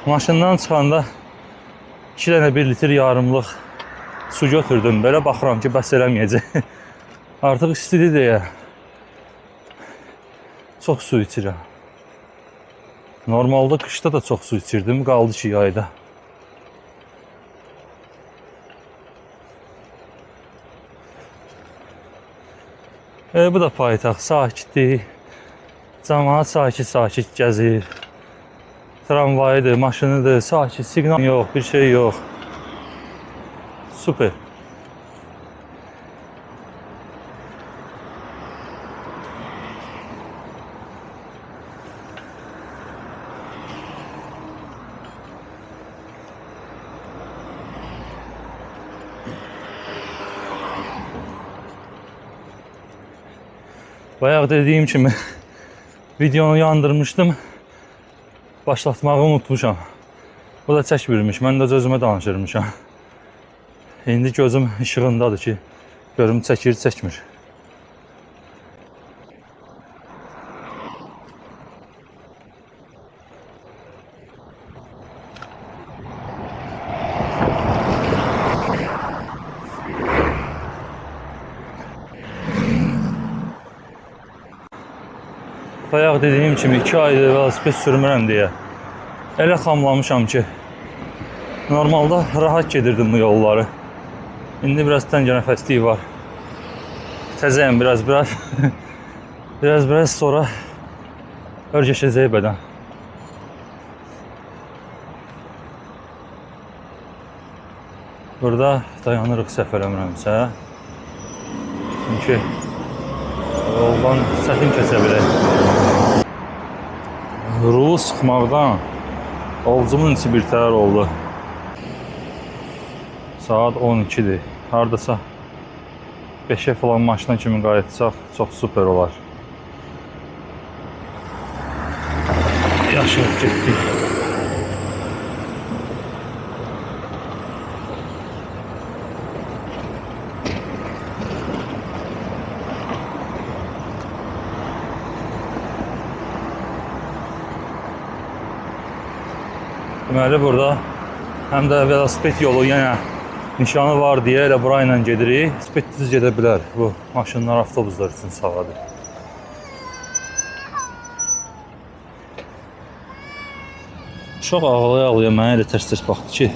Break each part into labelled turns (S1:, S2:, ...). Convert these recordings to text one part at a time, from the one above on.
S1: Maşından çıxanda 2 dənə 1 litr yarımlıq su götürdüm. Belə baxıram ki, bəs eləməyəcək. Artıq istidir deyə çox su içirəm. Normalda qışda da çox su içirdim, qaldı ki yayda. Bu da paytaxt, sakitdir. Cəmaət sakit-sakit gəzir. Tramvayıdır, maşınıdır, sakit, siqnal yox, bir şey yox. Super. Bayaq dediyim kimi videonu yandırmışdım. Başlatmağı unutmuşam. Bu da çəkmirmiş. Mən də özümə danışırmışam. İndi gözüm işığındadır ki, görüm çəkir, çəkmir. Bayaq dediyim kimi 2 aydır velosiped sürmürəm deyə elə xamlamışam ki, normalda rahat gedirdim bu yolları. İndi biraz təngənəfəslik var. Təzəyəm biraz biraz sonra örgəşəcək bədən. Burada dayanırıq səhv eləmirəmsə. Çünki yoldan çətin keçə bilək. Rulu sıxmaqdan ovucumun içi birtəhər oldu. Saat 12'dir. Hardasa 5'e falan maşına kimi qayıtsaq çox super olar. Yaşayıb getdik. Deməli burada həm də velosiped yolu yenə nişanı var deyə elə burayla gedirik. Velosiped düz gedə bilər. Bu maşınlar, avtobuslar üçün sağladır. Uşaq ağlaya-ağlaya mənə elə tərs-tərs baxdı ki.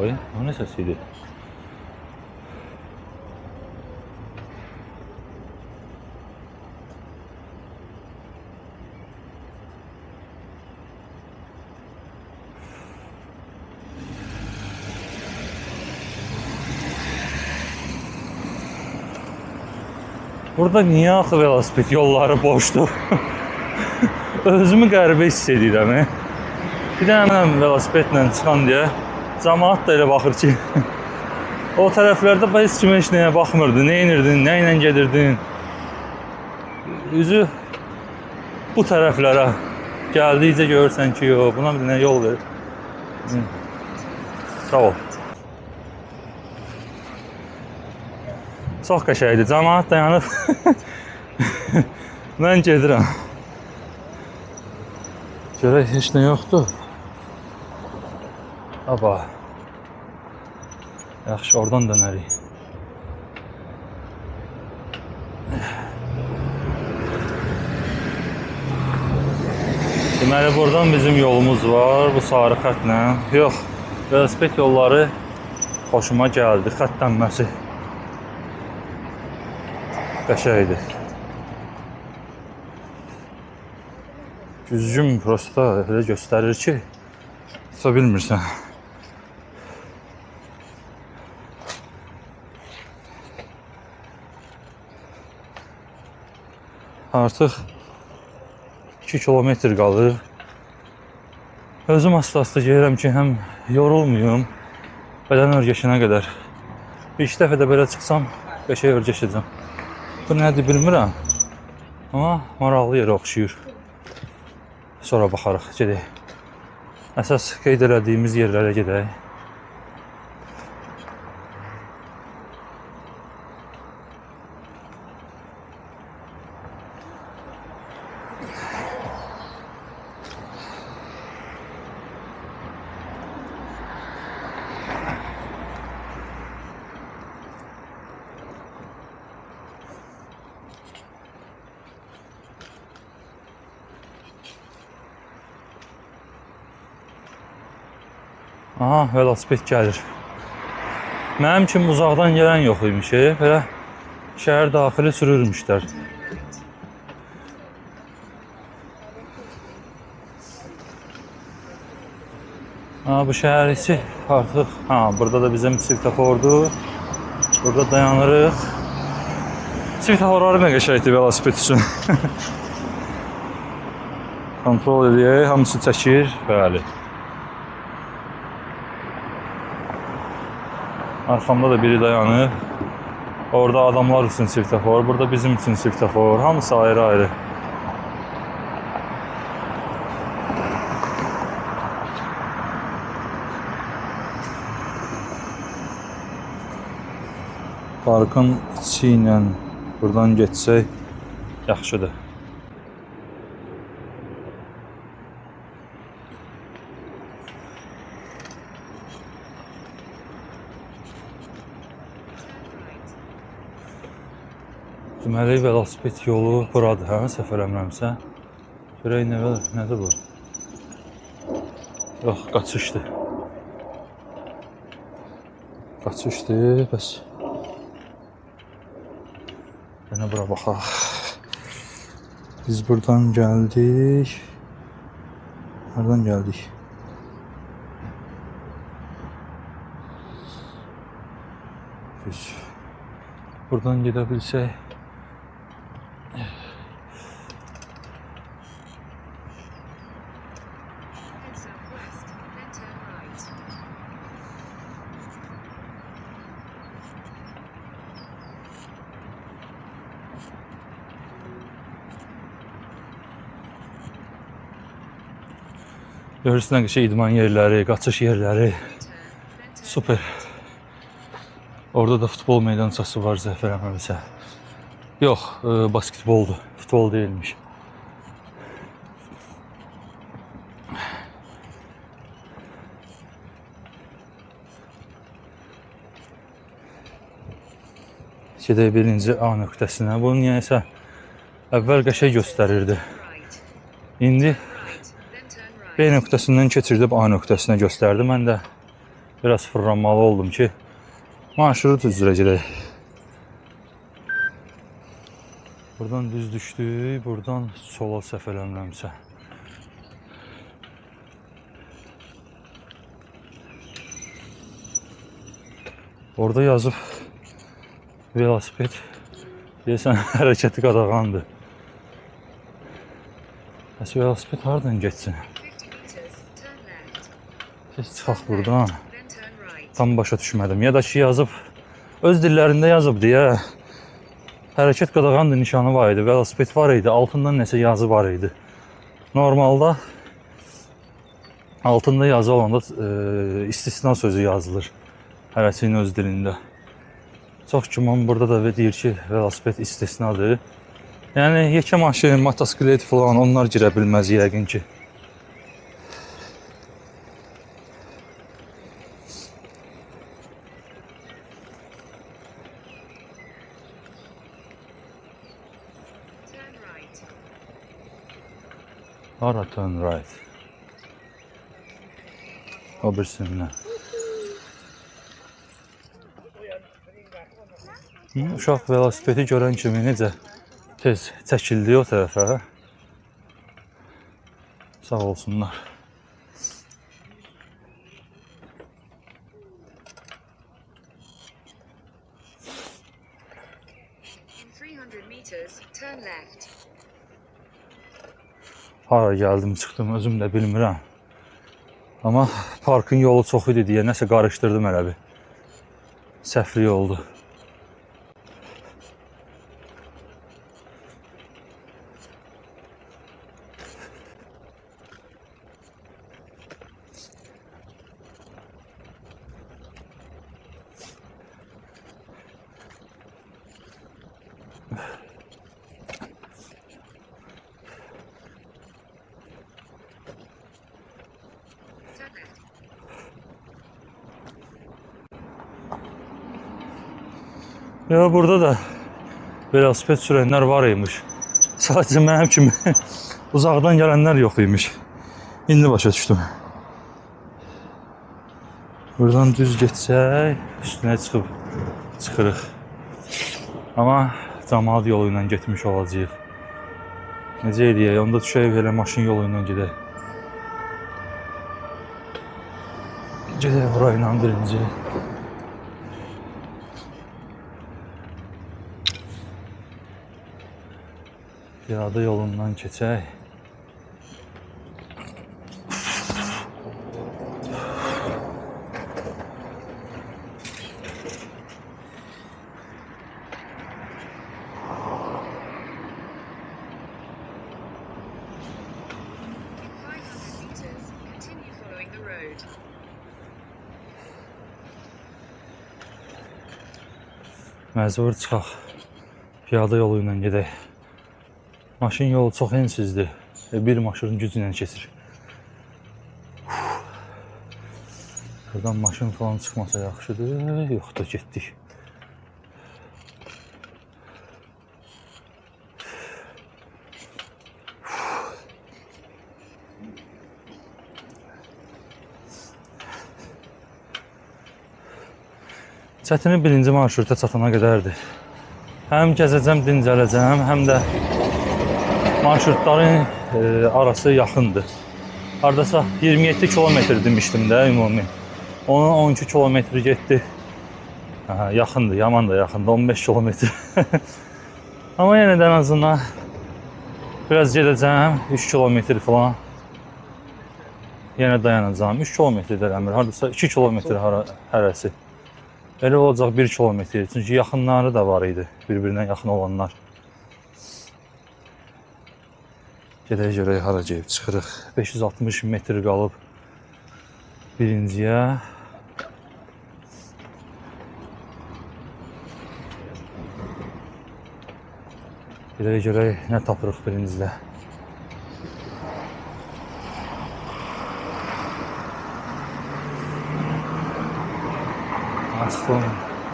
S1: Oy, o nə səs idi? Burada niyə axı velosiped yolları boşdur? Özümü qəribə hiss edirəm. Bir dənə mənəm velosipedlə çıxan deyə cəmaət də elə baxır ki, o tərəflərdə heç kim heç nəyə baxmırdı. Nə inirdin, nə ilə gedirdin? Üzü bu tərəflərə gəldikcə görürsən ki, buna bir dənə yol verir. Sağ ol. Çox qəşəngdir. Cəmaət dayanıb. Mən gedirəm. Görək heç nə yoxdur. Aba. Yaxşı, oradan dönərik. Deməli, buradan bizim yolumuz var. Bu sarı xətlə. Yox, velosiped yolları xoşuma gəldi. Xətlənməsi qəşəngdir. Güzgüm prosta elə göstərir ki, tuta bilmirsən. Artıq 2 kilometr qalır. Özüm asta-asta gəlirəm ki, həm yorulmuyum, bədən örgəşinə qədər. Bir iki dəfə də belə çıxsam, qəşəng örgəşəcəm. Bu nədir bilmirəm, amma maraqlı yerə oxşuyur. Sonra baxarıq, gedək. Əsas qeyd elədiyimiz yerlərə gedək. Aha, velosiped gəlir. Mənim kimi uzaqdan gələn yox imiş. Belə şəhər daxili sürürmüşlər. Ha, bu şəhər içi artıq. Ha, burada da bizim svetofordur. Burada dayanırıq. Svetoforları nə qəşəngdir velosiped üçün. Kontrol edək, hamısı çəkir. Bəli. Arxamda da biri dayanır. Orada adamlar üçün svetofor, burada bizim üçün svetofor. Hamısı ayrı-ayrı. Parkın içi ilə buradan geçsək yaxşıdır. Deməli, velosiped yolu buradır, hə? Səhv eləmirəmsə. Görək nədir bu? Yox, qaçışdır. Qaçışdır, bəs. Yenə bura baxaq. Biz buradan gəldik. Nereden gəldik? Düz. Buradan gedə bilsək. Görürsünüz ki idman yerləri, qaçış yerləri. Super. Orada da futbol meydançası var, zəhv eləmirəmsə. Yox, basketboldur. Futbol değilmiş. Gedək birinci A nöqtəsinə. Bu niyəsə əvvəl qəşəng göstərirdi. İndi B nöqtəsindən keçirdib A nöqtəsinə göstərdi. Mən də biraz fırlanmalı oldum ki, marşrut üzrə gedək. Buradan düz düşdük, buradan sola səhv eləmirəmsə. Orada yazıb velosiped deyəsən hərəkəti qadağandır. Bəs velosiped hardan geçsin? Heç çıxaq buradan. Tam başa düşmədim. Ya da ki yazıb, öz dillərində yazıb deyə hərəkət qadağandır nişanı var idi. Velosiped var idi, altından nəsə yazı var idi. Normalda altında yazı olanda istisna sözü yazılır. Hərəçinin öz dilində. Çox güman burada da deyir ki, velosiped istisnadır. Yəni yekə maşın, motosiklet falan onlar girə bilməz yəqin ki. Hara turn right. O birisindən. Uşaq velosipedi görən kimi necə tez çəkildi o tərəfə. Sağ olsunlar. Hara gəldim, çıxdım, özüm də bilmirəm. Amma parkın yolu çox idi deyə nəsə qarışdırdım elə bir. Səhvlik oldu. Ya burada da velosiped sürənlər var imiş. Sadəcə mənim kimi uzaqdan gələnlər yox imiş. İndi başa düşdüm. Buradan düz getsək, üstünə çıxırıq. Amma cəmaət yolu ilə getmiş olacağıq. Necə edəyək? Onda düşək belə maşın yolu ilə gedək. Gedək burayla birinci. Piyada yolundan keçək. Məcbur çıxaq. Piyada yolu ilə gedək. Maşın yolu çox ensizdir. Bir maşının gücü ilə keçir. Buradan maşın falan çıxmasa yaxşıdır. Yoxdur, getdik. Çətini birinci marşruta çatana qədərdir. Həm gəzəcəm, dincələcəm, həm də marşrutların arası yaxındır. Hardasa 27 kilometr demişdim də ümumi. Onun 12 kilometri getdi. Yaxındır, yaman da yaxındır, 15 kilometr. Amma yenə də ən azından biraz gedəcəm, 3 kilometr falan. Yenə dayanacağım, 3 kilometr eləmir, hardasa 2 kilometr hərəsi. Elə olacaq 1 kilometr, çünki yaxınları da var idi, bir-birinə yaxın olanlar. Gedək görək hara gəlib çıxırıq. 560 metr qalıb birinciyə. Gedək görək nə tapırıq birincidə.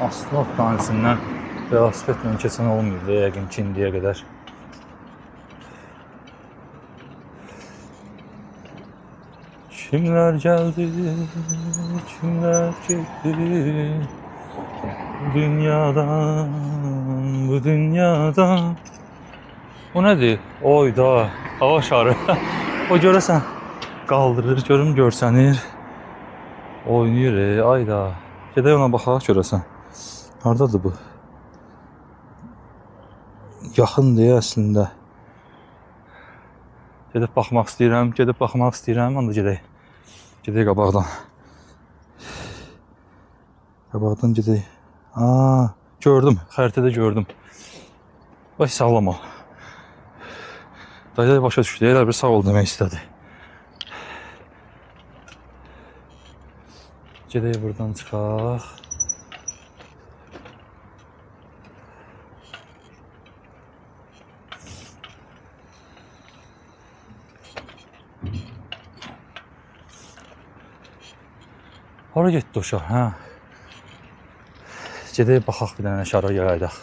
S1: Asfalt tanesindən velosipedlə keçən olmuyordu yəqin ki indiyə qədər. Kimlər gəldi, kimlər getdi dünyadan, bu dünyadan. O nədir? Oyda, hava şarı. O görəsən qaldırır, görüm görsənir. Oynayır, ayda. Gedək ona baxaq görəsən. Hardadır bu? Yaxındır əslində. Gedib baxmaq istəyirəm, onda gedək. Gedək qabaqdan. Qabaqdan gedək. Gördüm, xəritədə gördüm. Bax, sağlam ol. Dayı başa düşdü, elə bir sağ ol demək istədi. Gedək buradan çıxaq. Hara getdi uşaq, hə? Gedək baxaq bir dənə şara gələydək.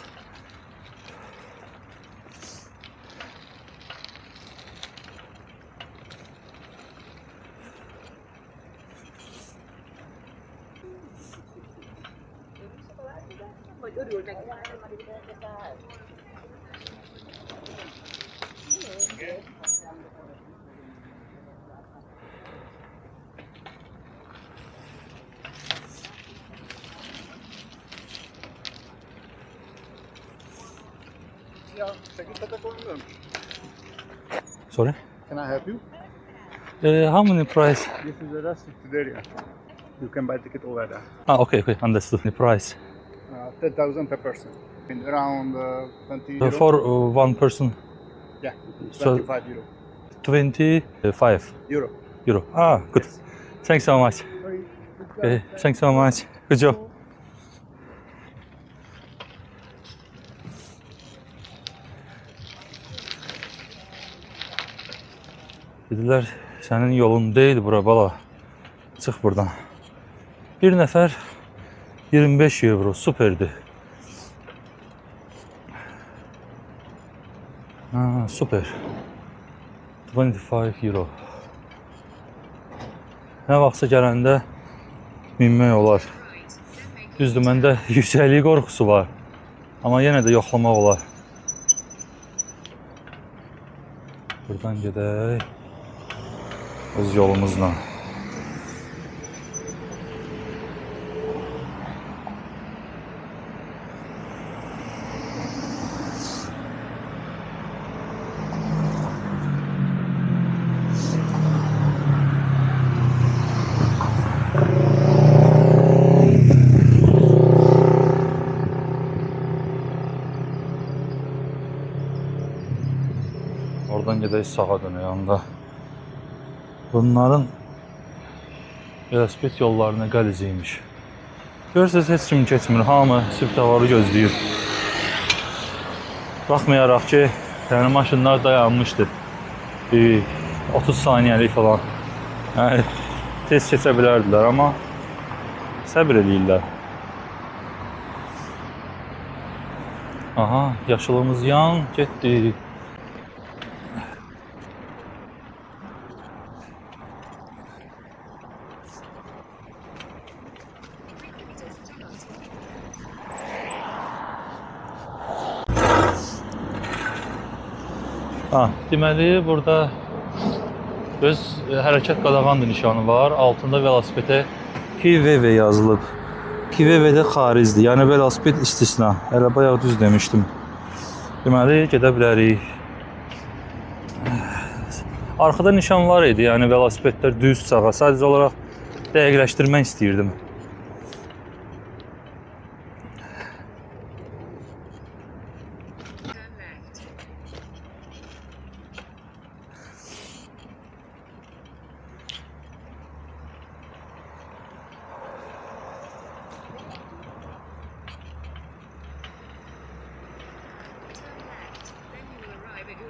S1: Sorry?
S2: Can I help you?
S1: How many price?
S2: This is a restricted area. You can buy ticket over there.
S1: Okay, understood. The price.
S2: 10,000 per person. And around 20 euro.
S1: For one person,
S2: Yeah,
S1: So-
S2: 25 euro.
S1: 25
S2: Euro.
S1: euro. Good. Thanks so much.
S2: Sorry.
S1: Okay, thanks so much. Good job. Dedilər, sənin yolun deyil bura bala. Çıx buradan. Bir nəfər 25 euro, superdir. Super. 25 euro. Nə vaxtsa gələndə minmək olar. Düzdür, məndə yüksəklik qorxusu var. Amma yenə də yoxlamaq olar. Buradan gedək. Öz yolumuzla. Oradan gedək sağa dönək anda. Bunların velosiped yollarına qəliziymiş. Görürsünüz, heç kim keçmir. Hamı svetoforu gözləyir. Baxmayaraq ki, yəni maşınlar dayanmışdı. 30 saniyəlik falan. Yəni, tez keçə bilərdilər, amma səbir edirlər. Aha, yaşılımız yan getdi. Deməli, burada öz hərəkət qadağandır nişanı var. Altında velosipede PVV yazılıb. PVV də xaricdir, yəni velosiped istisna. Hələ bayağı düz demişdim. Deməli, gedə bilərik. Arxada nişan var idi, yəni velosipedlər düz sağa. Sadəcə olaraq dəqiqləşdirmək istəyirdim.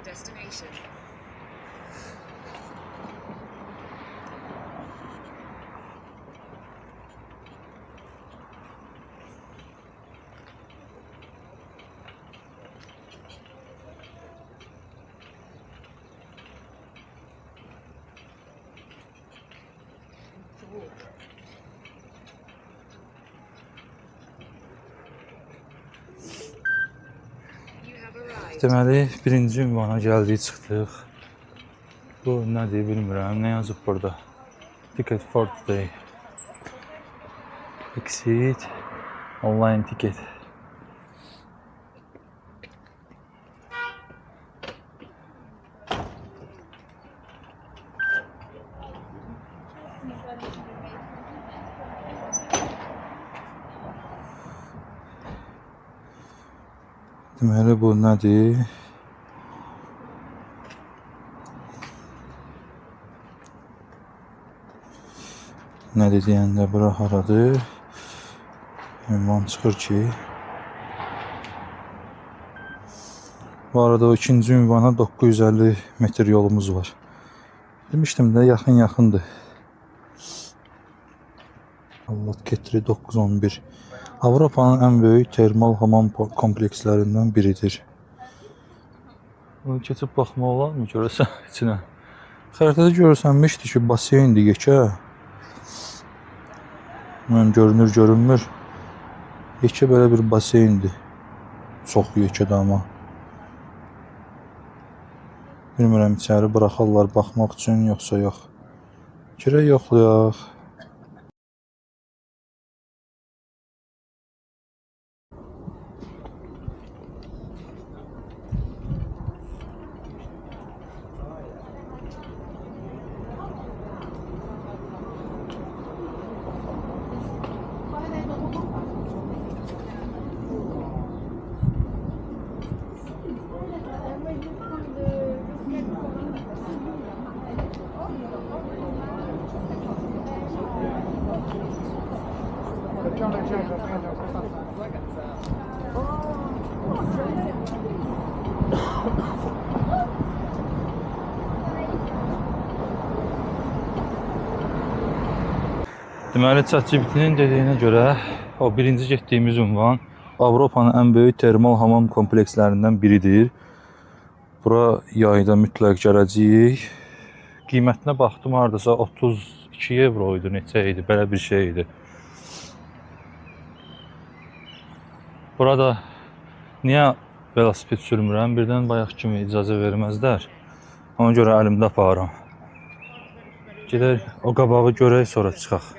S3: Destination.
S1: Deməli, birinci ünvana gəldik, çıxdıq. Bu nədir bilmirəm, nə yazıb burada? Ticket for today. Exit, online ticket. Deməli, bu nədir? Nədir deyəndə bura haradır? Ünvan çıxır ki. Bu arada o ikinci ünvana 950 metr yolumuz var. Demişdim də yaxın-yaxındır. Allah getiri 911. Avropanın ən böyük termal hamam komplekslərindən biridir. Keçib baxmaq olarmı görəsən içinə? Xəritədə görürsənmişdi ki, baseyndir yekə. Görünür, görünmür. Yekə belə bir baseyndir. Çox yekədir amma. Bilmirəm, içəri buraxarlar baxmaq üçün, yoxsa yox. Girək yoxlayaq. Deməli, ChatGPT-nin dediyinə görə o birinci getdiyimiz ünvan Avropanın ən böyük termal hamam komplekslərindən biridir. Bura yayda mütləq gələcəyik. Qiymətinə baxdım, hardasa 32 euro idi, neçə idi, belə bir şey idi. Burada niyə velosiped sürmürəm? Birdən bayaq kimi icazə verməzlər. Ona görə əlimdə aparıram. Gedək o qabağı görək, sonra çıxaq.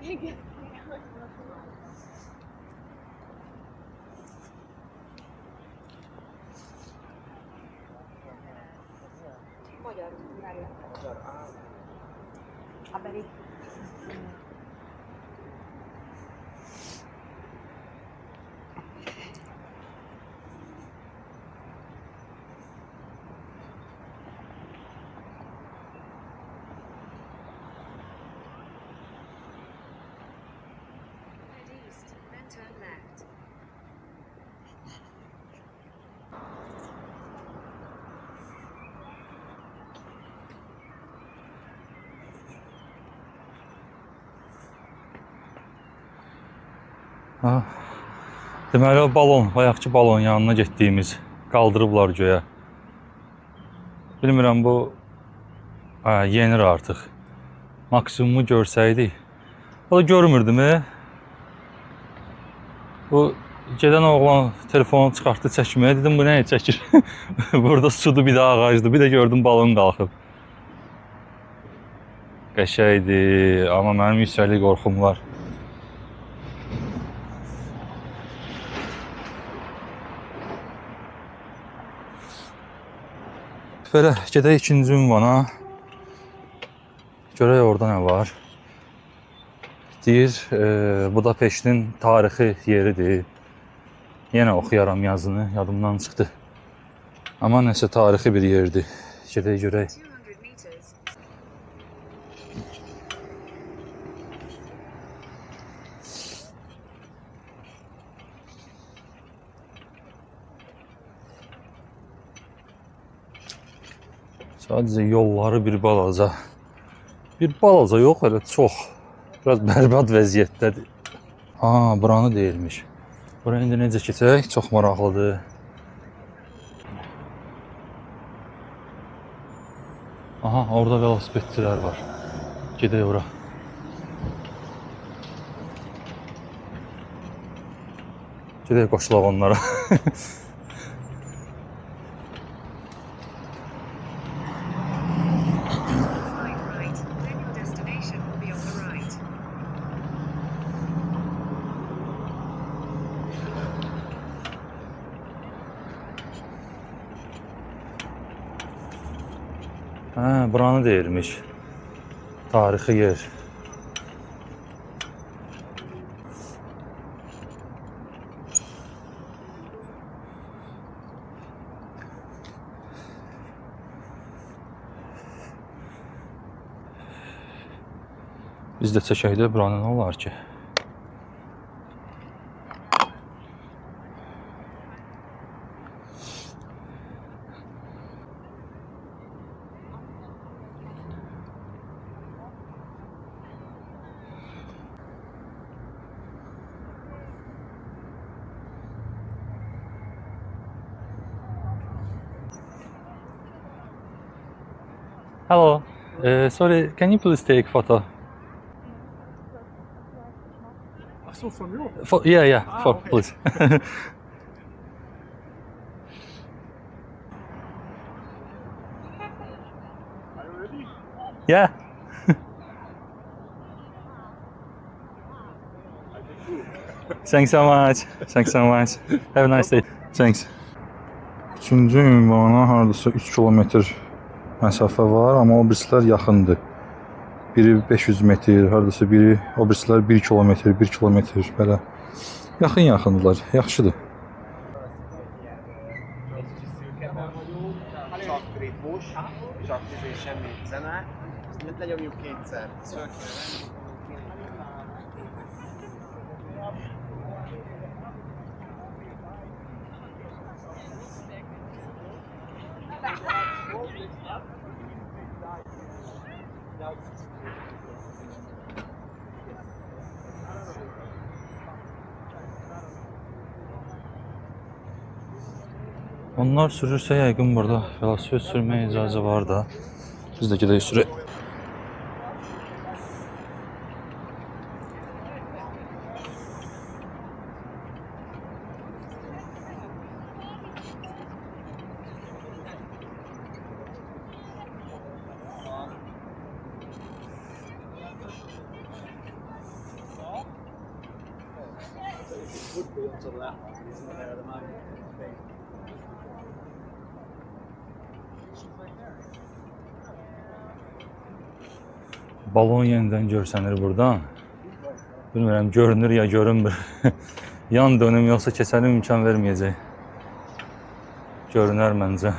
S3: Head east, then turn left.
S1: Ha. Deməli o balon, bayaqçı balon yanına getdiyimiz qaldırıblar göyə. Bilmirəm bu yenir artıq. Maksimumu görsəydik. O da görmürdüm. Bu gedən oğlan telefonu çıxartdı çəkməyə. Dedim bu nə çəkir? Burada sudur, bir də ağacdır. Bir də gördüm balon qalxıb. Qəşəydi, amma mənim yüksəklik qorxum var. Belə gedək ikinci ünvana. Görək orada nə var. Deyir, Budapeştin tarixi yeridir. Yenə oxuyaram yazını, yadımdan çıxdı. Amma nəsə tarixi bir yerdir. Gedək görək.
S3: 200 meters.
S1: Sadəcə yolları bir balaca. Bir balaca yox, elə çox. Biraz bərbad vəziyyətdədir. Buranı deyilmiş. Bura indi necə keçək? Çox maraqlıdır. Aha, orada velosipedçilər var. Gedək ora. Gedək qoşulaq onlara.
S3: Slide right, then your destination will be on the right.
S1: Buranı deyilmiş. Tarixi yer. Biz də çəkəkdə buranı nə olar ki? Hello. Sorry, can you please take photo?
S2: So from you?
S1: Yeah,
S2: okay.
S1: please.
S2: Are you ready?
S1: Yeah. Thanks so much. Thanks so much. Have a nice day. Thanks. Üçüncü ünvana hardasa 3 kilometr məsafə var, amma o birisilər yaxındır. Biri 500 metr, hardasa biri, o birisilər 1 kilometr, 1 kilometr belə. Yaxın-yaxındılar, yaxşıdır.
S4: Csak ritmus, csak semmi zene, lenyomjuk kétszer.
S1: Onlar sürürsə yəqin burada velosiped sürməyə icazə var da. Biz də gedək sürək. Balon yenidən görsənir buradan. Bilmirəm, görünür ya görünmür. Yan dönüm yoxsa keçəlim imkan verməyəcək. Görünər məncə.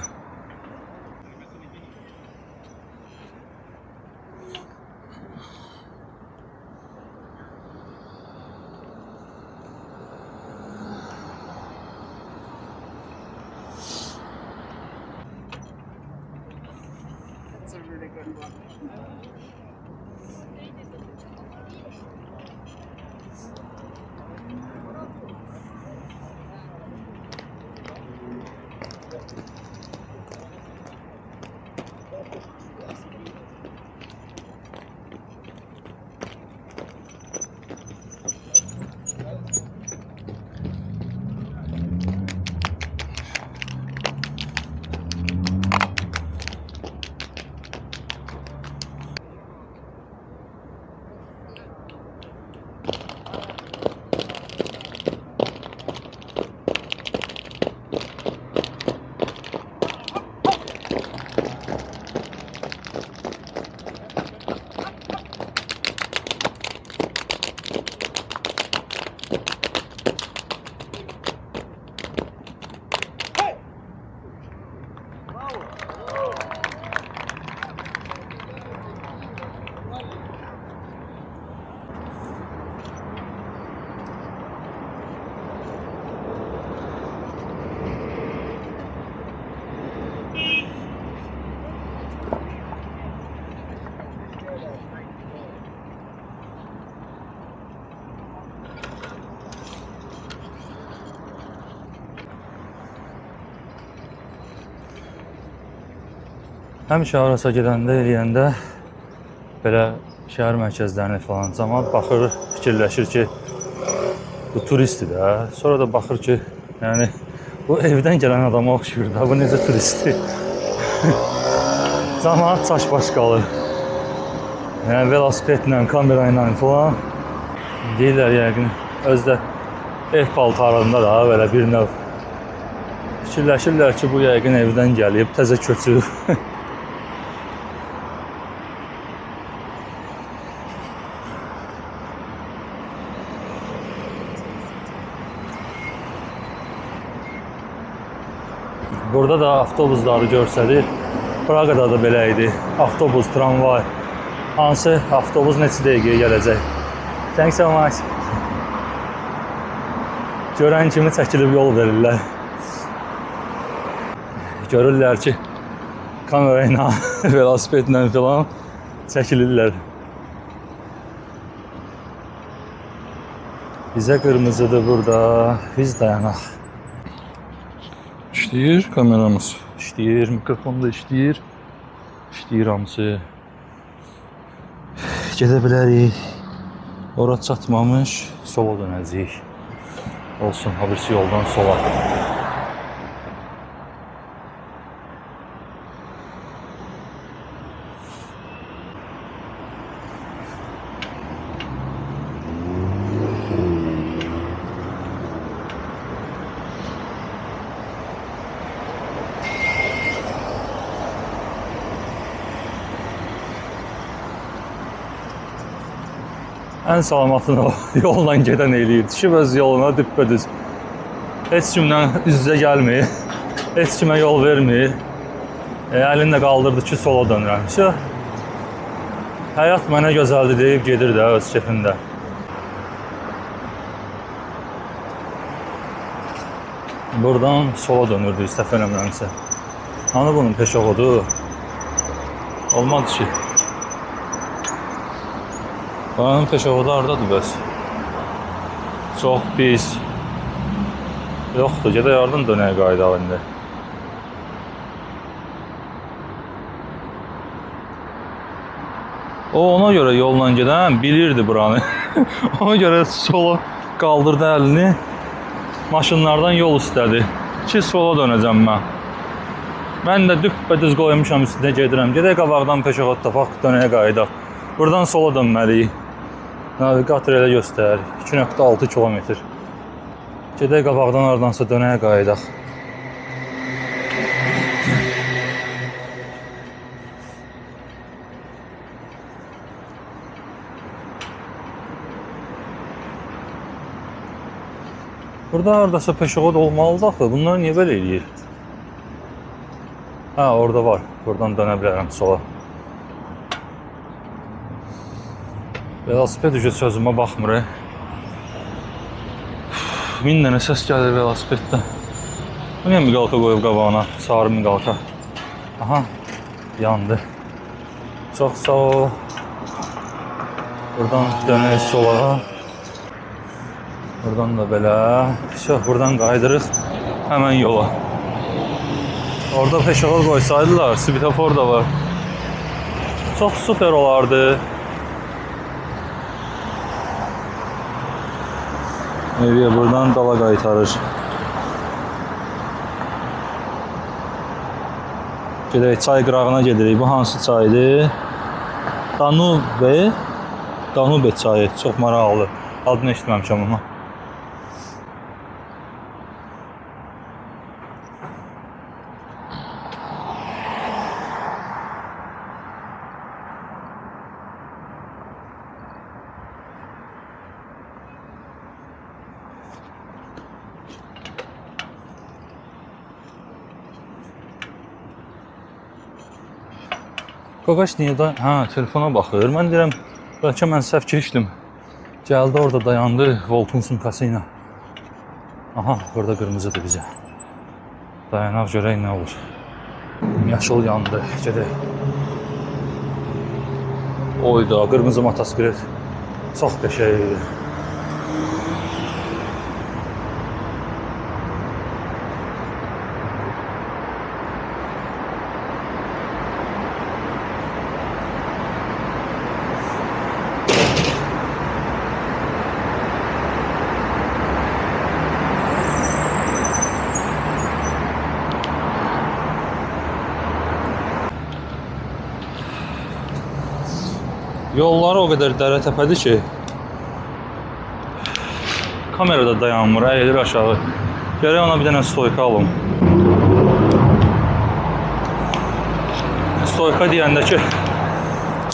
S4: It's a really good one.
S1: Həmişə harasa gedəndə, eləyəndə belə şəhər mərkəzlərini falan cəmaət baxır, fikirləşir ki, bu turistdir də. Sonra da baxır ki, yəni bu evdən gələn adama oxşuyur da, bu necə turistdir. Cəmaət çaş-baş qalır. Yəni velosipedlə, kamerayla falan. Deyirlər yəqin özdə ev paltarında da belə bir növ fikirləşirlər ki, bu yəqin evdən gəlib, təzə köçüb. Burada da avtobusları görsədir. Praqada da belə idi. Avtobus, tramvay. Hansı avtobus neçə dəqiqəyə gələcək? Thanks so much. Görən kimi çəkilib yol verirlər. Görürlər ki, kamera ilə, velosipedlə falan çəkilirlər. Bizə qırmızıdır burada. Biz dayanaq. İşləyir kameramız. İşləyir, mikrofon da işləyir. İşləyir hamısı. Gedə bilərik. Ora çatmamış, sola dönəcəyik. Olsun, habirisi yoldan sola. Ən salamatını o yolla gedən eləyir. Düşüb öz yoluna düppədüz. Heç kimlə üz-üzə gəlmir. Heç kimə yol vermir. Əlini də qaldırdı ki, sola dönürəm. Həyat mənə gözəldir deyib gedir də öz kefində. Buradan sola dönürdü, səhv eləmirəmsə. Hani bunun peşoğudu? Olmadı ki. Buranın peşoğudu haradadır bəs? Çox pis. Yoxdur, gedək yardım dönək qayda indi. O ona görə yolla gedən bilirdi buranı. Ona görə sola qaldırdı əlini. Maşınlardan yol istədi. Ki sola dönəcəm mən. Mən də düppədüz qoymuşam üstünə gedirəm. Gedək qabaqdan peşəxod tapaq, dönəyə qayıdaq. Buradan sola dönməliyik. Navigator elə göstərir. 2.6 kilometr. Gedək qabaqdan oradansa dönəyə qayıdaq. Burada haradasa peşəxod olmalıdır axı. Bunlar niyə belə eləyir? Hə, orada var. Buradan dönə bilərəm sola. Velosiped ucu sözümə baxmır. Min dənə səs gəlir velosipeddən. Bu niyə miqalka qoyub qabağına? Sarı miqalka. Aha, yandı. Çox sağ ol. Buradan dönək sola. Buradan da belə. Buradan qaydırıq həmən yola. Orada peşəxod qoysaydılar, svetofor da var. Çox super olardı. Eviyə buradan dala qaytarır. Gedək çay qırağına gedirik. Bu hansı çaydır? Danube çayı. Çox maraqlı. Adını eşitməmişəm ama. Qaqaş niyə da? Hə, telefona baxır. Mən deyirəm, bəlkə mən səhv keçdim. Gəldi orada dayandı Voltun sumkası ilə. Aha, burada qırmızıdır bizə. Dayanaq görək nə olur. Yaşıl yandı. Gedək. Oyda, qırmızı motosiklet. Çox qəşəngdir. Yolları o qədər dərə təpədir ki, kamerada dayanmır, əyilir aşağı. Gərək ona bir dənə stoyka alım. Stoyka deyəndə ki,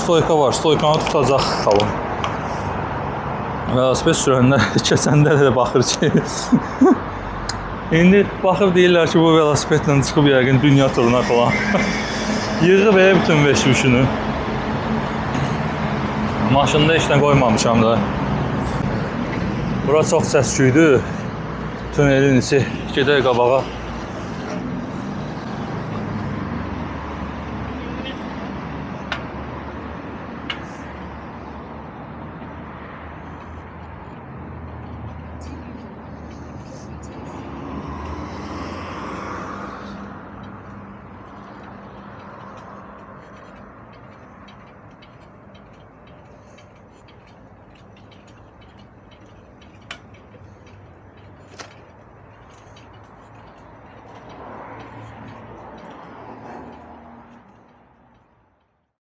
S1: stoyka var, stoykanı tutacaq alım. Velosiped sürəndə, keçəndə də baxır ki, indi baxıb deyirlər ki, bu velosipedlə çıxıb yəqin dünya turuna falan. Yığıb bütün veşmişini. Maşında heç nə qoymamışam da. Bura çox səsküydü. Tünelin içi. Gedək qabağa.